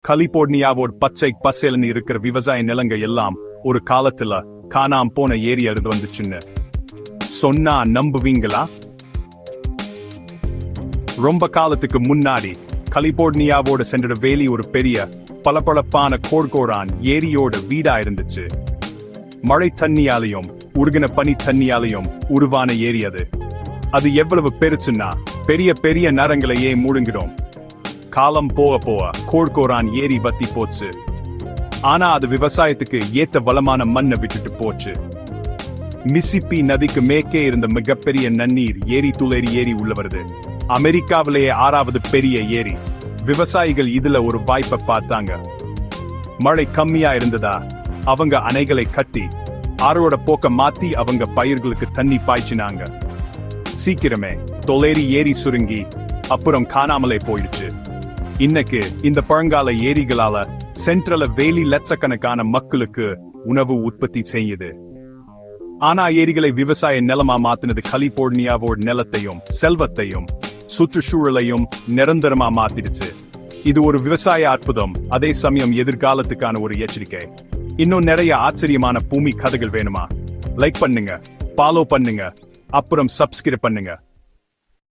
கலிபோர்னியாவோட பச்சை பசேல்னு இருக்கிற விவசாய நிலங்க எல்லாம் ஒரு காலத்துல காணாம போன ஏரி அறுது வந்துச்சுன்னு சொன்னா நம்புவீங்களா? ரொம்ப காலத்துக்கு முன்னாடி கலிபோர்னியாவோட சென்ற வேலி ஒரு பெரிய பளபளப்பான கோர்கோரான் ஏரியோட வீடா இருந்துச்சு. மழை தண்ணியாலையும் உருகின பனி தண்ணியாலையும் உருவான ஏரி அது. அது எவ்வளவு பெருசுன்னா பெரிய பெரிய நரங்களையே மூடுங்கிடும். காலம் போக போக கோர்கோரான் ஏரி வத்தி போச்சு. ஆனா அது விவசாயத்துக்கு ஏத்த வளமான மண்ணை விட்டுட்டு போச்சு. மிசிப்பி நதிக்கு மேற்கே இருந்த மிகப்பெரிய நன்னீர் ஏரி துளேரி ஏரி உள்ள வருது. அமெரிக்காவிலேயே 6வது பெரிய ஏரி. விவசாயிகள் இதுல ஒரு வாய்ப்பை பார்த்தாங்க. மழை கம்மியா இருந்ததா அவங்க அணைகளை கட்டி ஆறோட போக்க மாத்தி அவங்க பயிர்களுக்கு தண்ணி பாய்ச்சினாங்க. சீக்கிரமே தொலேரி ஏரி சுருங்கி அப்புறம் காணாமலே போயிடுச்சு. இன்னைக்கு இந்த பழங்கால ஏரிகளால சென்ட்ரல வேலி லட்சக்கணக்கான மக்களுக்கு உணவு உற்பத்தி செய்யுது. ஆனா ஏரிகளை விவசாய நிலமா மாத்தினது கலிபோர்னியாவோட நிலத்தையும் செல்வத்தையும் சுற்றுச்சூழலையும் நிரந்தரமா மாத்திடுச்சு. இது ஒரு விவசாய அற்புதம், அதே சமயம் எதிர்காலத்துக்கான ஒரு எச்சரிக்கை. இன்னும் நிறைய ஆச்சரியமான பூமி கதைகள் வேணுமா? லைக் பண்ணுங்க, ஃபாலோ பண்ணுங்க, அப்புறம் சப்ஸ்கிரைப் பண்ணுங்க.